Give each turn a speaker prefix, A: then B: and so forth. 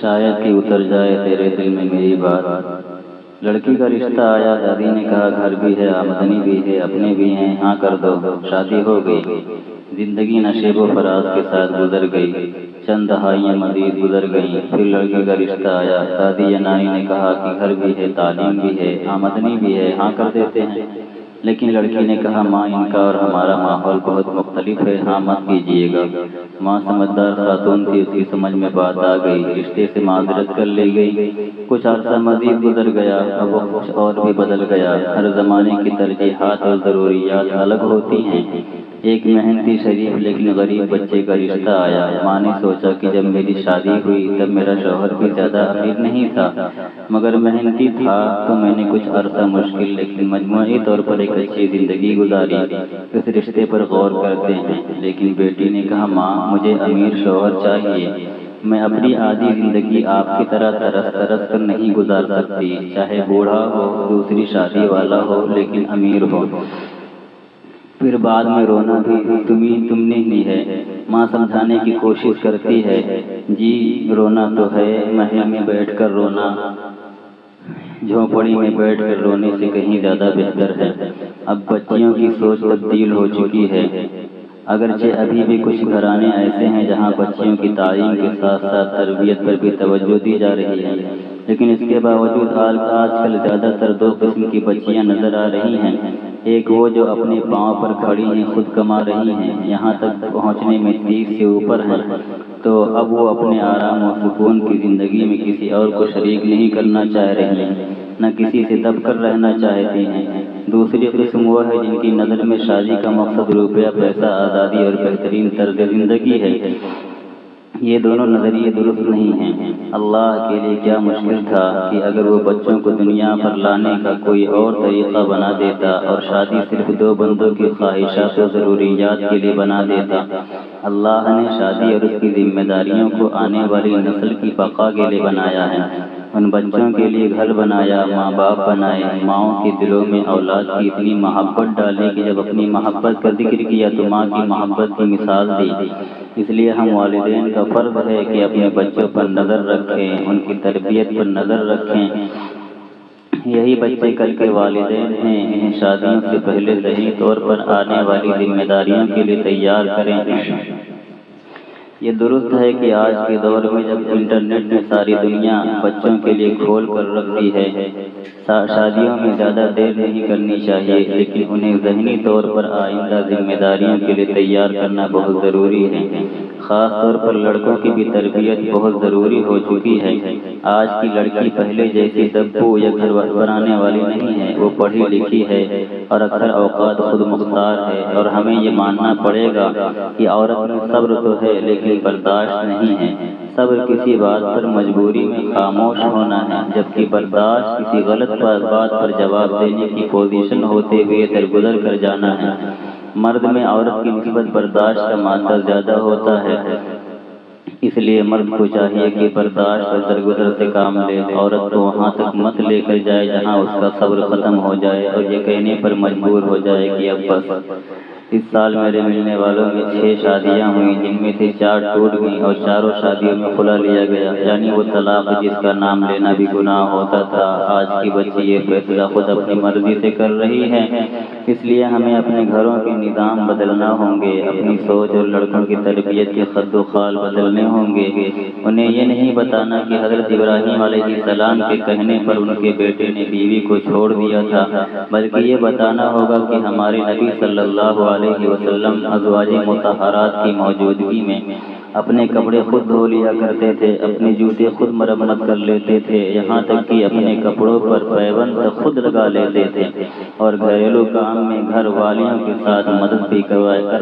A: شاید کہ اتر جائے تیرے دل میں میری بات۔ لڑکی کا رشتہ آیا، دادی نے کہا گھر بھی ہے، آمدنی بھی ہے، اپنے بھی ہیں، ہاں کر دو۔ شادی ہو گئی، زندگی نشیب و فراز کے ساتھ گزر گئی، چند دہائیاں مزید گزر گئیں، پھر لڑکی کا رشتہ آیا، دادی یا نانی نے کہا کہ گھر بھی ہے، تعلیم بھی ہے، آمدنی بھی ہے، ہاں کر دیتے ہیں۔ لیکن لڑکی نے کہا ماں ان کا اور ہمارا ماحول بہت مختلف ہے، ہاں مت کیجیے گا۔ ماں سمجھدار خاتون تھی، اس کی سمجھ میں بات آ گئی، رشتے سے معذرت کر لی گئی۔ کچھ عرصہ مزید گزر گیا، اب وہ کچھ اور بھی بدل گیا۔ ہر زمانے کی ترجیحات اور ضروریات الگ ہوتی ہیں۔ ایک محنتی شریف لیکن غریب بچے کا رشتہ آیا۔ ماں نے سوچا کہ جب میری شادی ہوئی تب میرا شوہر بھی زیادہ امیر نہیں تھا، مگر محنتی تھا، تو میں نے کچھ عرصہ مشکل لیکن مجموعی طور پر ایک اچھی زندگی گزاری۔ اس رشتے پر غور کرتے ہیں۔ لیکن بیٹی نے کہا ماں مجھے امیر شوہر چاہیے، میں اپنی آدھی زندگی آپ کی طرح ترس ترس کر نہیں گزار سکتی، چاہے بوڑھا ہو، دوسری شادی والا ہو، لیکن امیر ہو۔ پھر بعد میں رونا بھی تم نے ہی ہے۔ ماں سمجھانے کی کوشش کرتی ہے، جی رونا تو ہے، محل میں بیٹھ کر رونا جھونپڑی میں بیٹھ کر رونے سے کہیں زیادہ بہتر ہے۔ اب بچیوں کی سوچ تبدیل ہو چکی ہے، اگرچہ ابھی بھی کچھ گھرانے ایسے ہیں جہاں بچیوں کی تعلیم کے ساتھ ساتھ تربیت پر بھی توجہ دی جا رہی ہے، لیکن اس کے باوجود آج کل زیادہ تر دو قسم کی بچیاں نظر آ رہی ہیں۔ ایک وہ جو اپنے پاؤں پر کھڑی ہیں، خود کما رہی ہیں، یہاں تک پہنچنے میں 30 سے اوپر ہیں، تو اب وہ اپنے آرام و سکون کی زندگی میں کسی اور کو شریک نہیں کرنا چاہ رہی ہیں، نہ کسی سے دب کر رہنا چاہتی ہیں۔ دوسری قسم وہ ہے جن کی نظر میں شادی کا مقصد روپیہ، پیسہ، آزادی اور بہترین طرز زندگی ہے۔ یہ دونوں نظریے درست نہیں ہیں۔ اللہ کے لیے کیا مشکل تھا کہ اگر وہ بچوں کو دنیا پر لانے کا کوئی اور طریقہ بنا دیتا اور شادی صرف دو بندوں کی خواہشات و ضروریات کے لیے بنا دیتا۔ اللہ نے شادی اور اس کی ذمہ داریوں کو آنے والی نسل کی بقا کے لیے بنایا ہے۔ ان بچوں کے لیے گھر بنایا، ماں باپ بنائے، ماؤں کے دلوں میں اولاد کی اتنی محبت ڈالی کہ جب اپنی محبت کا ذکر کیا تو ماں کی محبت کی مثال دی۔ اس لیے ہم والدین کا فرض ہے کہ اپنے بچوں پر نظر رکھیں، ان کی تربیت پر نظر رکھیں۔ یہی بچے کل کے والدین ہیں، انہیں شادیوں سے پہلے صحیح طور پر آنے والی ذمہ داریوں کے لیے تیار کریں۔ یہ درست ہے کہ آج کے دور میں جب انٹرنیٹ نے ساری دنیا بچوں کے لیے کھول کر رکھ دی ہے، شادیوں میں زیادہ دیر نہیں کرنی چاہیے، لیکن انہیں ذہنی طور پر آئندہ ذمہ داریوں کے لیے تیار کرنا بہت ضروری ہے۔ خاص طور پر لڑکوں کی بھی تربیت بہت ضروری ہو چکی ہے۔ آج کی لڑکی پہلے جیسی دبو یا گھر بنانے والی نہیں ہے، وہ پڑھی لکھی ہے اور اکثر اوقات خود مختار ہے، اور ہمیں یہ ماننا پڑے گا کہ عورت میں صبر تو ہے لیکن برداشت نہیں ہے۔ صبر کسی بات پر مجبوری میں خاموش ہونا ہے، جبکہ برداشت کسی غلط بات پر جواب دینے کی پوزیشن ہوتے ہوئے درگزر کر جانا ہے۔ مرد میں عورت کی نسبت برداشت کا مادہ زیادہ ہوتا ہے، اس لیے مرد کو چاہیے کہ برداشت اور درگزر سے کام لے، عورت کو وہاں تک مت لے کر جائے جہاں اس کا صبر ختم ہو جائے اور یہ کہنے پر مجبور ہو جائے کہ اب بس۔ اس سال میرے ملنے والوں میں 6 شادیاں ہوئیں، جن میں سے 4 ٹوٹ گئیں اور چاروں شادیوں میں خلا لیا گیا، یعنی وہ طلاق جس کا نام لینا بھی گناہ ہوتا تھا۔ آج کی بچی یہ فیصلہ خود اپنی مرضی سے کر رہی ہے، اس لیے ہمیں اپنے گھروں کے نظام بدلنا ہوں گے، اپنی سوچ اور لڑکوں کی تربیت کے خد و خال بدلنے ہوں گے۔ انہیں یہ نہیں بتانا کہ حضرت ابراہیم علیہ السلام کے کہنے پر ان کے بیٹے نے بیوی کو چھوڑ دیا تھا، بلکہ یہ بتانا ہوگا کہ ہمارے نبی صلی اللہ علیہ وسلم ازواج مطہرات کی موجودگی میں اپنے کپڑے خود دھو لیا کرتے تھے، اپنے جوتے خود مرمت کر لیتے تھے، یہاں تک کہ اپنے کپڑوں پر پیوند خود لگا لیتے تھے، اور گھریلو کام میں گھر والیوں کے ساتھ مدد بھی کروایا